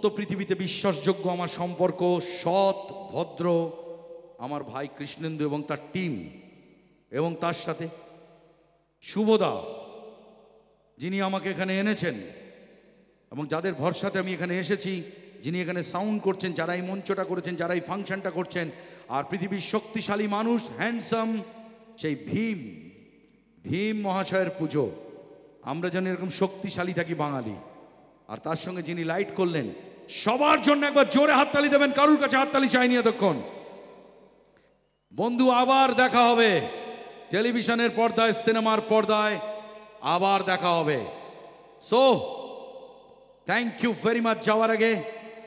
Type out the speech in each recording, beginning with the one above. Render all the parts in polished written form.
অনন্ত পৃথিবীতে বিশ্বাসযোগ্য আমার সম্পর্ক, সৎ ভদ্র আমার ভাই কৃষ্ণেন্দু এবং তার টিম, এবং তার সাথে শুভদা যিনি আমাকে এখানে এনেছেন এবং যাদের ভরসাতে আমি এখানে এসেছি, যিনি এখানে সাউন্ড করছেন, যারা এই মঞ্চটা করেছেন, যারা এই ফাংশনটা করছেন, আর পৃথিবীর শক্তিশালী মানুষ হ্যান্ডসাম সেই ভীম মহাশয়ের পুজো। আমরা যেন এরকম শক্তিশালী থাকি বাঙালি। আর তার সঙ্গে যিনি লাইট করলেন, সবার জন্য একবার জোরে হাততালি দেবেন। কারুর কাছে হাততালি চাইনি এতক্ষণ। বন্ধু, আবার দেখা হবে টেলিভিশনের পর্দায়, সিনেমার পর্দায় আবার দেখা হবে। So thank you very much. যাওয়ার আগে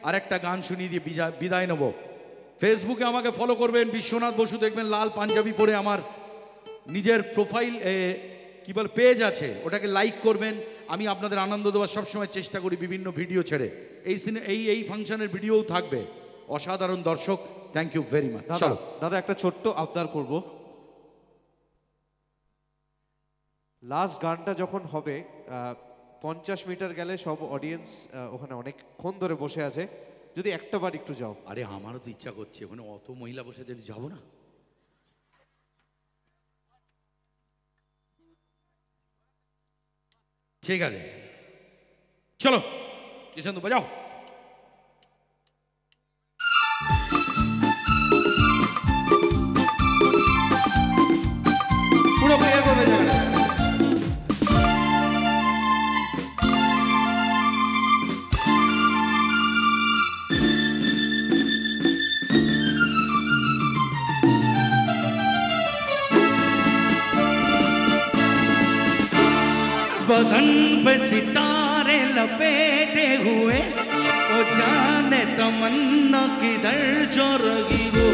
আর একটা গান শুনিয়ে দিয়ে বিদায় নেব। ফেসবুকে আমাকে ফলো করবেন, বিশ্বনাথ বসু দেখবেন লাল পাঞ্জাবি পরে আমার নিজের প্রোফাইল কি বল পেজ আছে, ওটাকে লাইক করবেন। আমি আপনাদের আনন্দ দেওয়ার সবসময় চেষ্টা করি বিভিন্ন ভিডিও ছেড়ে। এই ফাংশনের ভিডিওও থাকবে। অসাধারণ দর্শক, থ্যাংক ইউ ভেরি মাচ। চলো দাদা, একটা ছোট্ট আবদার করব। লাস্ট গানটা যখন হবে 50 মিটার গেলে সব অডিয়েন্স ওখানে অনেকক্ষণ ধরে বসে আছে, যদি একটা বার একটু যাও। আরে আমারও তো ইচ্ছা করছে, ওখানে অত মহিলা বসে যদি যাবো না। ঠিক আছে, চলো কৃষ্ণেন্দু বাজাও। পুরো প্লেয়ার করবে যাবে। बदन पे सितारे लपेटे हुए, वो जाने तमन्ना किधर जो रही वो,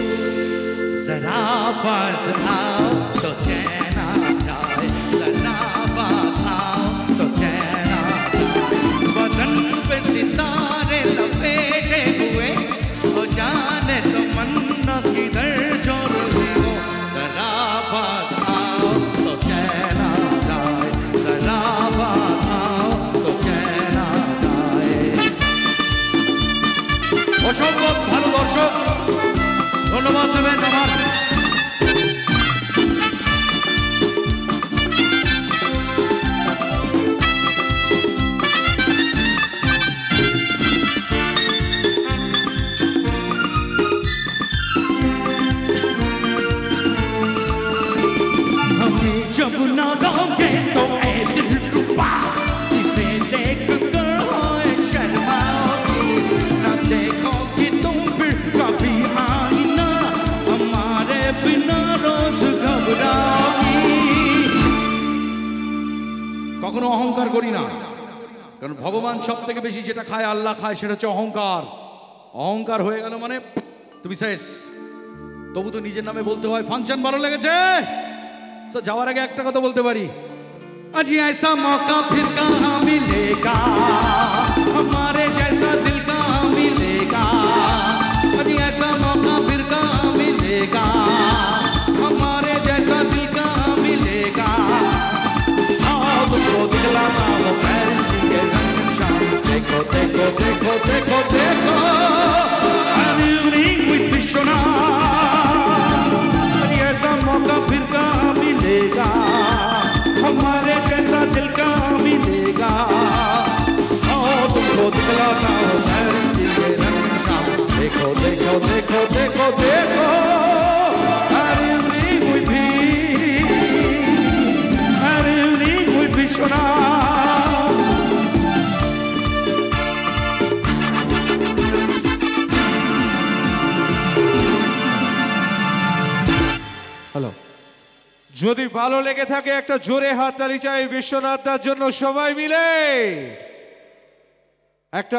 जरा पास आओ तो चैन आ जाए, जरा पास आओ तो चैन आ जाए। बदन पे सितारे लपेटे हुए, वो जाने तमन्ना किधर जो रही वो, जरा पास आओ तो चैन आ जाए, जरा অসম্ভব ভালো দর্শক, ধন্যবাদ দেবেন আমার। हमें जब ना लोगे तो ऐ दिल रुबा, इसे देख कर होए शर्माओगी, ना देखो कि तुम फिर कभी आई ना, हमारे बिना रोज घबराओगी। কখনো অহংকার করি না, কারণ ভগবান সব থেকে বেশি যেটা খায়, আল্লাহ খায়, সেটা হচ্ছে অহংকার। অহংকার হয়ে গেল মানে তুমি শেষ। তবু তো নিজের নামে বলতে হয়। ফাংশন ভালো লেগেছে, যাওয়ার আগে একটা কথা বলতে পারি, अजी ऐसा मौका फिर कहाँ मिलेगा, हमारे जैसा दिल कहाँ मिलेगा, अजी ऐसा मौका फिर कहाँ मिलेगा, हमारे जैसा दिल कहाँ मिलेगा। आओ तुमको दिखलाता वो फैंसी के घनश्याम, देखो देखो देखो देखो देखो, I'm evening with विश्वनाथ, अजी ऐसा मौका फिर कहाँ मिलेगा, हमारे जैसा दिल का मिलेगा। आओ तुमको दिखलाता हूँ फैंसी के घनश्याम, देखो देखो देखो देखो देखो, I'm evening with Vishwanath. Hello, যদি ভালো লেগে থাকে একটা জোরে হাততালি চাই বিশ্বনাথ দার জন্য, সবাই মিলে একটা